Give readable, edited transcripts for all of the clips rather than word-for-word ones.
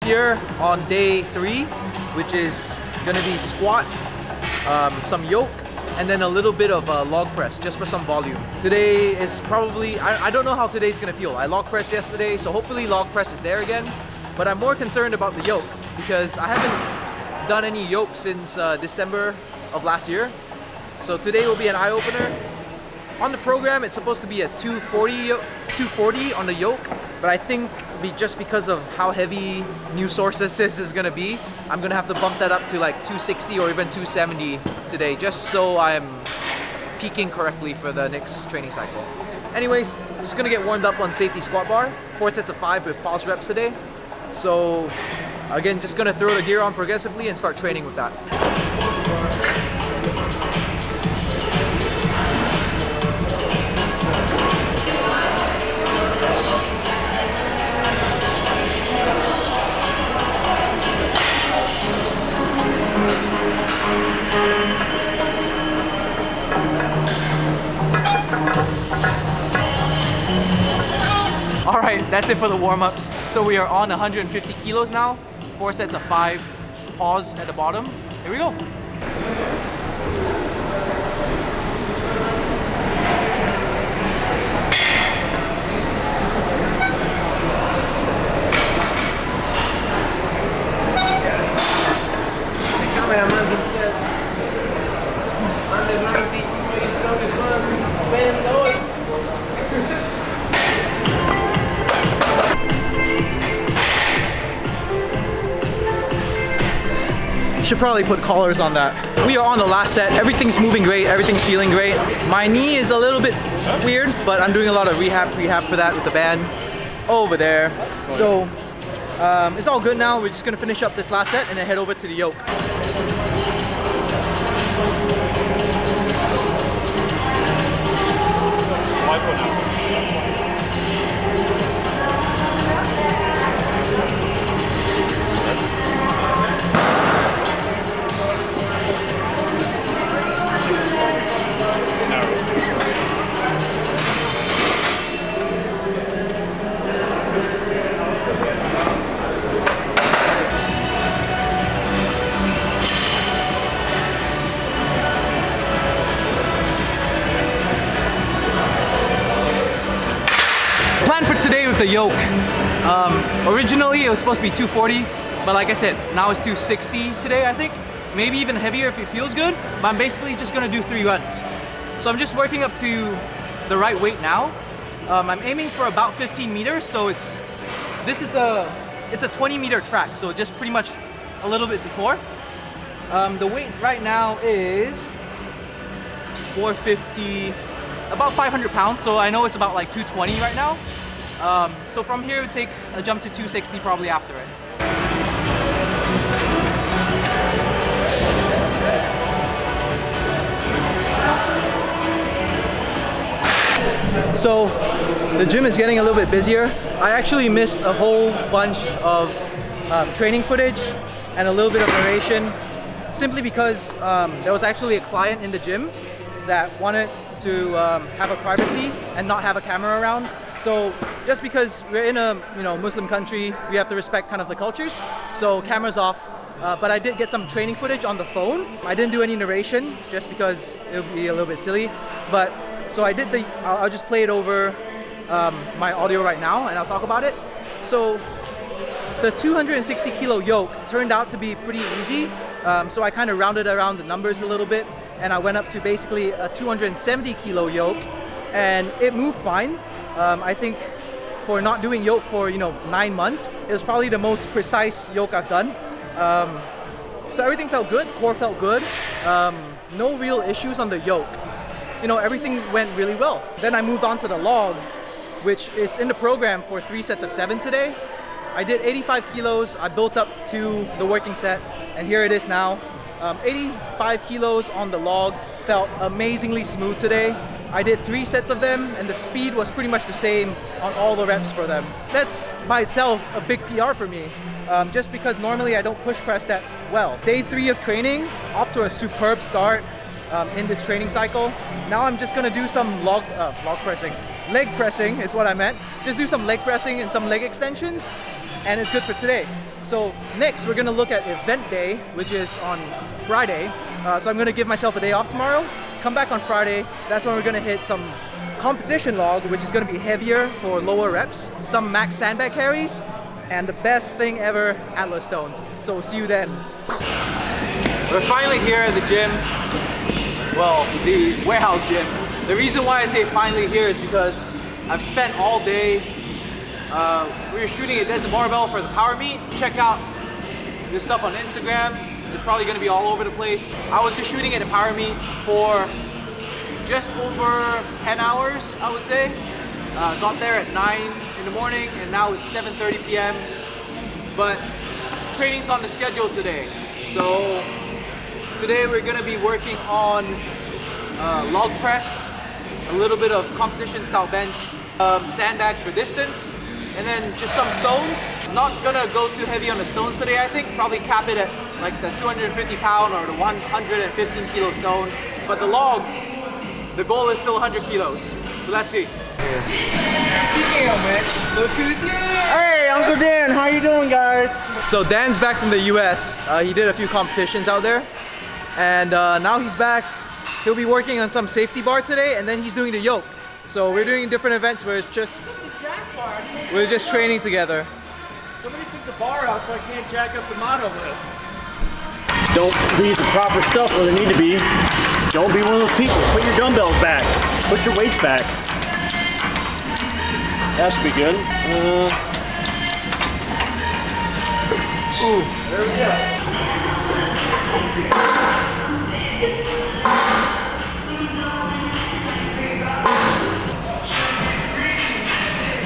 here on day 3, which is gonna be squat, some yoke, and then a little bit of log press just for some volume. Today is probably, I don't know how today's gonna feel. I log pressed yesterday, so hopefully log press is there again. But I'm more concerned about the yoke because I haven't done any yoke since December of last year. So today will be an eye-opener. On the program, it's supposed to be a 240 on the yoke, but I think just because of how heavy new sources is gonna be, I'm gonna have to bump that up to like 260 or even 270 today, just so I'm peaking correctly for the next training cycle. Anyways, just gonna get warmed up on safety squat bar, 4 sets of 5 with pause reps today. So again, just gonna throw the gear on progressively and start training with that. Alright, that's it for the warm-ups. So we are on 150 kilos now, 4 sets of 5, pause at the bottom. Here we go. The cameraman himself, under 90, the strongest man, Ben Lloyd. Should probably put collars on that. We are on the last set. Everything's moving great. Everything's feeling great. My knee is a little bit weird, but I'm doing a lot of rehab for that with the band over there. So it's all good now. We're just gonna finish up this last set and then head over to the yoke. Today with the yoke. Originally it was supposed to be 240, but like I said, now it's 260 today, I think. Maybe even heavier if it feels good, but I'm basically just gonna do 3 runs. So I'm just working up to the right weight now. I'm aiming for about 15 meters, so it's a 20 meter track, so just pretty much a little bit before. The weight right now is 450, about 500 pounds, so I know it's about like 220 right now. So from here, we take a jump to 260 probably after it. So the gym is getting a little bit busier. I actually missed a whole bunch of training footage and a little bit of narration simply because there was actually a client in the gym that wanted to have a privacy and not have a camera around. So just because we're in a Muslim country, we have to respect kind of the cultures. So cameras off, but I did get some training footage on the phone. I didn't do any narration just because it would be a little bit silly. But so I'll just play it over my audio right now and I'll talk about it. So the 260 kilo yoke turned out to be pretty easy. So I kind of rounded around the numbers a little bit and I went up to basically a 270 kilo yoke and it moved fine. I think for not doing yoke for 9 months, it was probably the most precise yoke I've done. So everything felt good, core felt good. No real issues on the yoke. Everything went really well. Then I moved on to the log, which is in the program for 3 sets of 7 today. I did 85 kilos, I built up to the working set, and here it is now. 85 kilos on the log, felt amazingly smooth today. I did 3 sets of them and the speed was pretty much the same on all the reps for them. That's by itself a big PR for me, just because normally I don't push press that well. Day 3 of training, off to a superb start in this training cycle. Now I'm just gonna do some leg pressing is what I meant. Just do some leg pressing and some leg extensions and it's good for today. So next we're gonna look at event day, which is on Friday. So I'm gonna give myself a day off tomorrow, come back on Friday. That's when we're gonna hit some competition log, which is gonna be heavier for lower reps, some max sandbag carries, and the best thing ever, alot stones. So we'll see you then. We're finally here at the gym. Well, the warehouse gym. The reason why I say finally here is because I've spent all day. We were shooting at Desert Barbell for the power meet. Check out this stuff on Instagram. It's probably gonna be all over the place. I was just shooting at the power meet for just over 10 hours, I would say. Got there at 9 in the morning and now it's 7:30 p.m. But training's on the schedule today. So today we're gonna be working on log press, a little bit of competition style bench, sandbags for distance, and then just some stones. Not gonna go too heavy on the stones today, I think. Probably cap it at like the 250 pound or the 115 kilo stone. But the log, the goal is still 100 kilos. So let's see. Speaking of which, look who's here! Hey, Uncle Dan, how you doing, guys? So Dan's back from the US. He did a few competitions out there. And now he's back. He'll be working on some safety bar today, and then he's doing the yoke. So we're doing different events where it's just we're just training together. Somebody took the bar out so I can't jack up the motto lift. Don't leave the proper stuff where they need to be. Don't be one of those people. Put your dumbbells back. Put your weights back. That should be good. Ooh, there we go.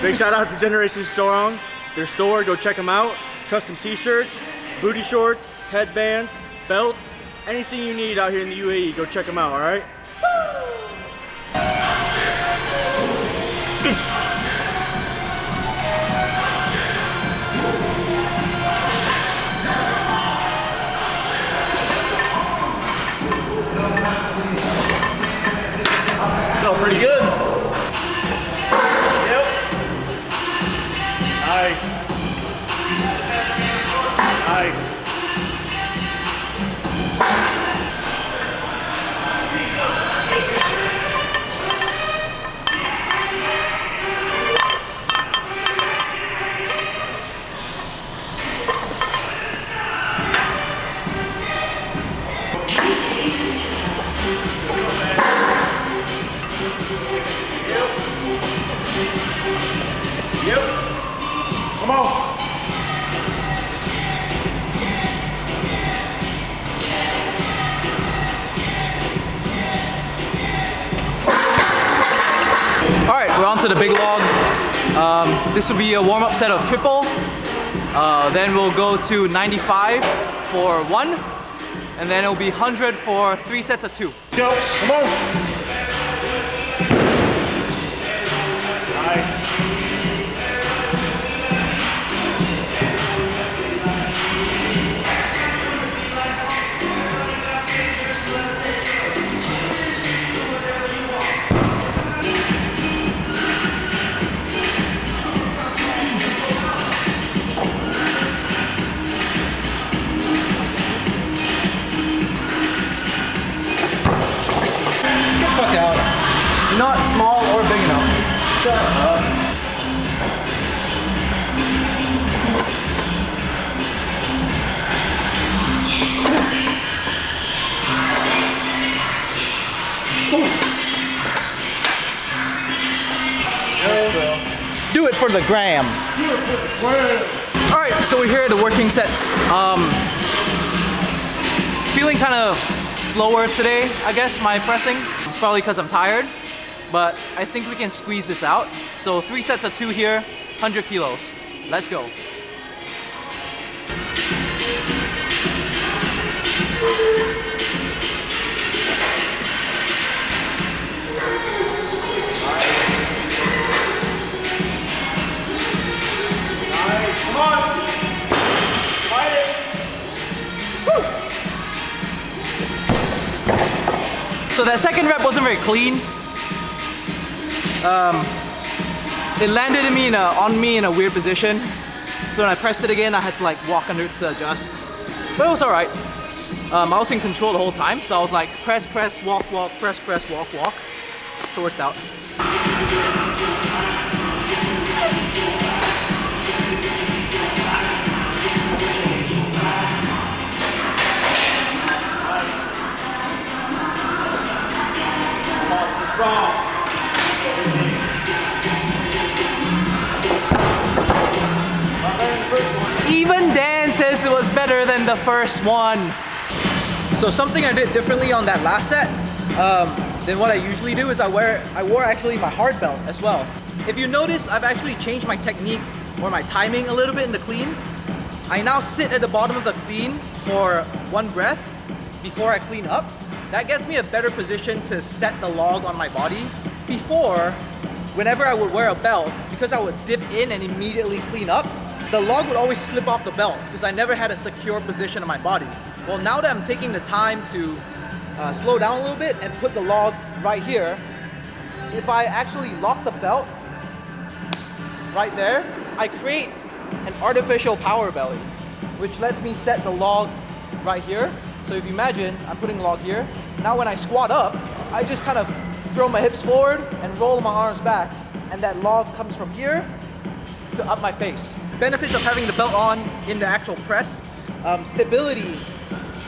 Big shout out to Generation Strong. Their store, go check them out. Custom t-shirts, booty shorts, headbands, belts, anything you need out here in the UAE, go check them out, all right? Felt pretty good. Yep. Nice. Nice. Yep. Come on. All right, we're on to the big log. This will be a warm-up set of triple. Then we'll go to 95 for 1. And then it'll be 100 for 3 sets of 2. Go. Come on. Nice. Fuck out. Not small or big enough. Shut up. Do it for the gram. All right, so we're here at the working sets. Feeling kind of slower today, I guess, my pressing. It's probably because I'm tired, but I think we can squeeze this out. So 3 sets of 2 here, 100 kilos. Let's go. Come on. Fight it. Woo. So that second rep wasn't very clean. It landed on me in a weird position. So when I pressed it again, I had to like walk under it to adjust. But it was alright. I was in control the whole time, so I was like press, press, walk, walk, press, press, walk, walk. So it worked out. Strong. Even Dan says it was better than the first one. So something I did differently on that last set than what I usually do is I wore actually my hard belt as well. If you notice, I've actually changed my technique or my timing a little bit in the clean. I now sit at the bottom of the clean for one breath before I clean up. That gets me a better position to set the log on my body. Before, whenever I would wear a belt, because I would dip in and immediately clean up, the log would always slip off the belt because I never had a secure position on my body. Well, now that I'm taking the time to slow down a little bit and put the log right here, if I actually lock the belt right there, I create an artificial power belly, which lets me set the log right here. So if you imagine, I'm putting the log here. Now when I squat up, I just kind of throw my hips forward and roll my arms back, and that log comes from here to up my face. Benefits of having the belt on in the actual press: stability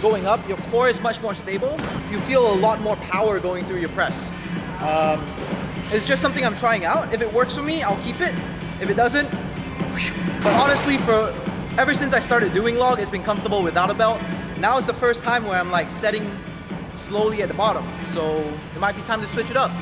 going up, your core is much more stable. You feel a lot more power going through your press. It's just something I'm trying out. If it works for me, I'll keep it. If it doesn't, but honestly, ever since I started doing log, it's been comfortable without a belt. Now is the first time where I'm like setting slowly at the bottom, so it might be time to switch it up.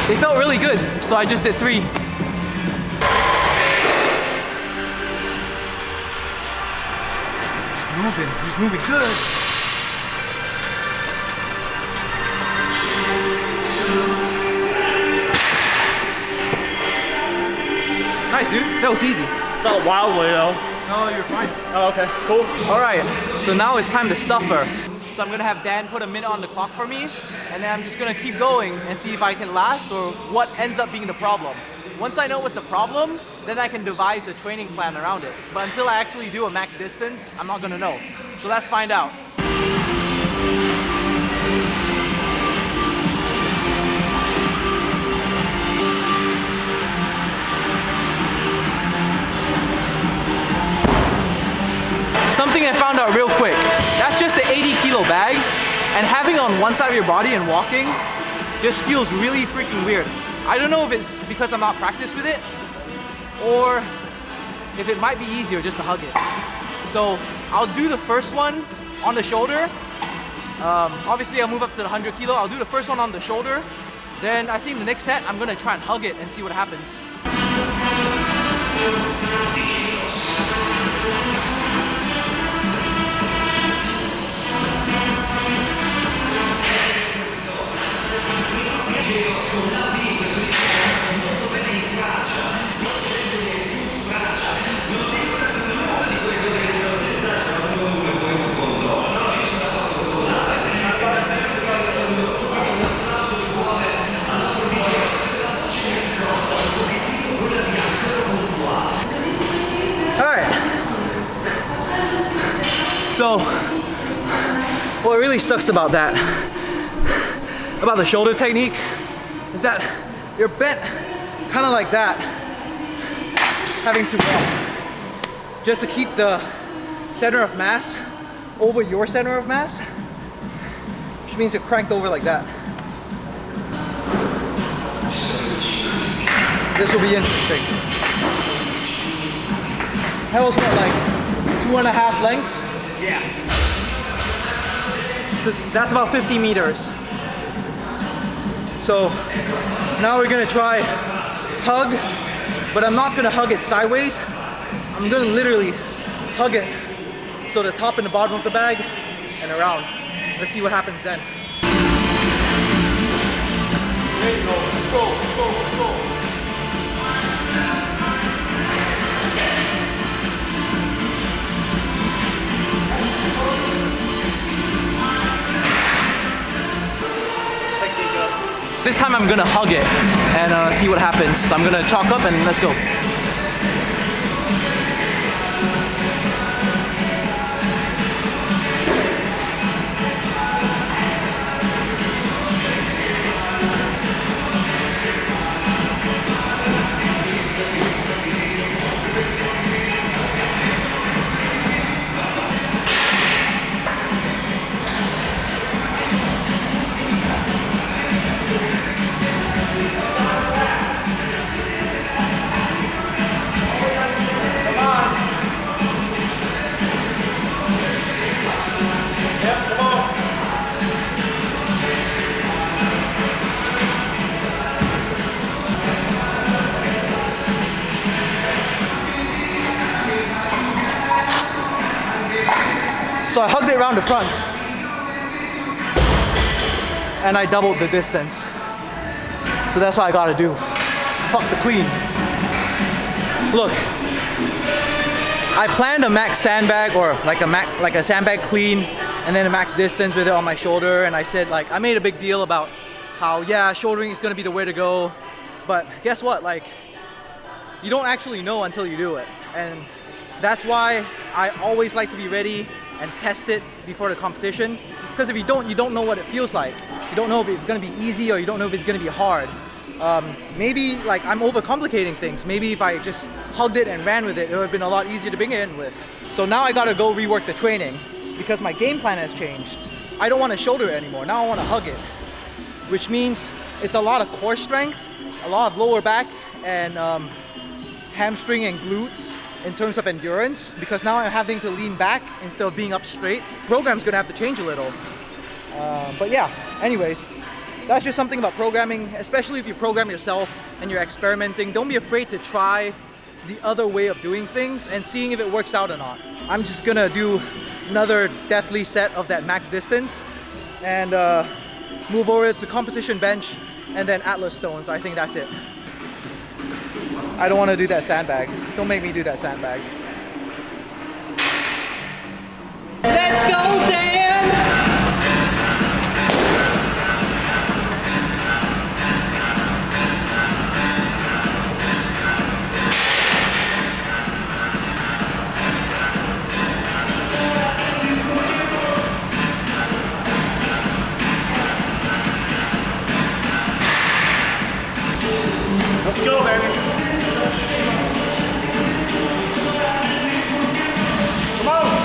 They felt really good, so I just did 3. He's moving good. Nice, dude. That was easy. Felt wildly though. No, you're fine. Oh, okay, cool. All right, so now it's time to suffer. So I'm gonna have Dan put a minute on the clock for me, and then I'm just gonna keep going and see if I can last or what ends up being the problem. Once I know what's the problem, then I can devise a training plan around it. But until I actually do a max distance, I'm not gonna know. So let's find out. Something I found out real quick, that's just an 80 kilo bag, and having on one side of your body and walking just feels really freaking weird. I don't know if it's because I'm not practiced with it, or if it might be easier just to hug it. So I'll do the first one on the shoulder. Obviously I'll move up to the 100 kilo. I'll do the first one on the shoulder. Then I think the next set I'm gonna try and hug it and see what happens. So, what really sucks about that, about the shoulder technique, is that you're bent kind of like that, having to walk just to keep the center of mass over your center of mass, which means you're cranked over like that. This will be interesting. That was what, like 2.5 lengths? Yeah. That's about 50 meters. So now we're gonna try hug, but I'm not gonna hug it sideways. I'm gonna literally hug it so the top and the bottom of the bag and around. Let's see what happens then. This time I'm gonna hug it and see what happens. So I'm gonna chalk up and let's go. So I hugged it around the front and I doubled the distance. So that's what I gotta do. Fuck the clean. Look, I planned a max sandbag or like a sandbag clean and then a max distance with it on my shoulder, and I said like I made a big deal about how yeah, shouldering is gonna be the way to go. But guess what? Like you don't actually know until you do it. And that's why I always like to be ready and test it before the competition, because if you don't know what it feels like. You don't know if it's gonna be easy or you don't know if it's gonna be hard. Maybe like I'm overcomplicating things. Maybe if I just hugged it and ran with it, it would have been a lot easier to begin with. So now I gotta go rework the training because my game plan has changed. I don't want to shoulder it anymore. Now I want to hug it, which means it's a lot of core strength, a lot of lower back and hamstring and glutes in terms of endurance, because now I'm having to lean back instead of being up straight. Program's gonna have to change a little. But yeah, anyways, that's just something about programming, especially if you program yourself and you're experimenting. Don't be afraid to try the other way of doing things and seeing if it works out or not. I'm just gonna do another deathly set of that max distance and move over to composition bench and then Atlas stones. I think that's it. I don't want to do that sandbag. Don't make me do that sandbag. Let's go, Dan! Let's go, baby. Come on.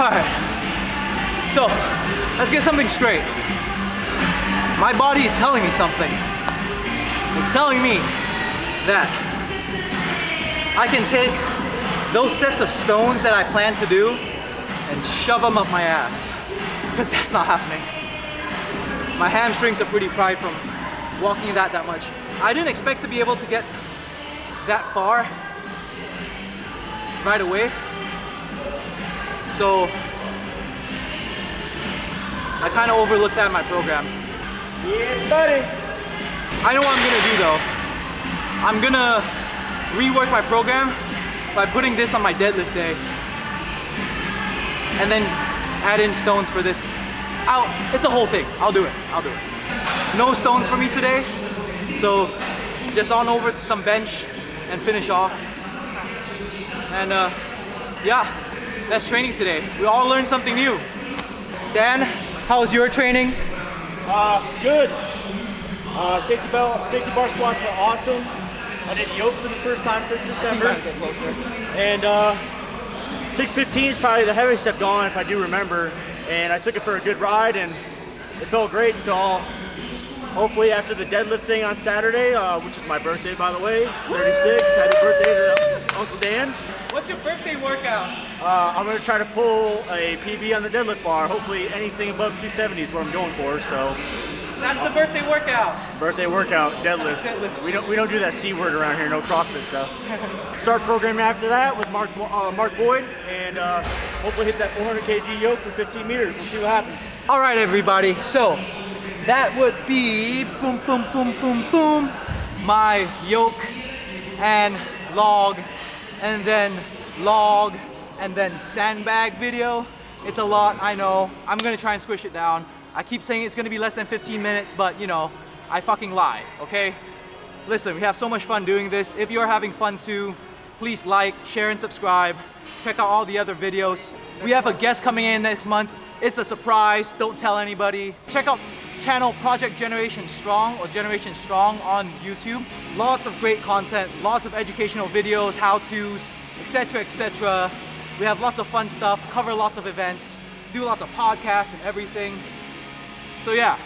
Alright, so let's get something straight. My body is telling me something. It's telling me that I can take those sets of stones that I plan to do and shove them up my ass, because that's not happening. My hamstrings are pretty fried from walking that much. I didn't expect to be able to get that far right away. So I kind of overlooked that in my program. Yeah, buddy. I know what I'm gonna do though. I'm gonna rework my program by putting this on my deadlift day, and then add in stones for this. It's a whole thing. I'll do it. No stones for me today, so just on over to some bench and finish off. And yeah. That's training today. We all learned something new. Dan, how was your training? Good. Safety bar squats were awesome. I did Yoke for the first time since December. Get closer. And 615 is probably the heaviest I've gone, if I do remember. And I took it for a good ride, and it felt great. So I'll hopefully after the deadlift thing on Saturday, which is my birthday, by the way, 36. Happy birthday to Uncle Dan. What's your birthday workout? I'm gonna try to pull a PB on the deadlift bar. Hopefully anything above 270 is what I'm going for. So That's the birthday workout. birthday workout, deadlift. We don't do that C word around here. No CrossFit stuff. Start programming after that with Mark Boyd, and hopefully hit that 400 kg yoke for 15 meters. We'll see what happens. All right, everybody. So that would be boom, boom, boom, boom, boom. My yoke and log, and then log, and then sandbag video. It's a lot, I know. I'm gonna try and squish it down. I keep saying it's gonna be less than 15 minutes, but you know, I fucking lie, okay? Listen, we have so much fun doing this. If you're having fun too, please like, share, and subscribe. Check out all the other videos. We have a guest coming in next month. It's a surprise, don't tell anybody. Check out channel Project Generation Strong or Generation Strong on YouTube. Lots of great content, lots of educational videos, how-tos, etc., etc. We have lots of fun stuff, cover lots of events, do lots of podcasts and everything. So yeah,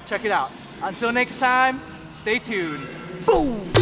check it out. Until next time, stay tuned. Boom!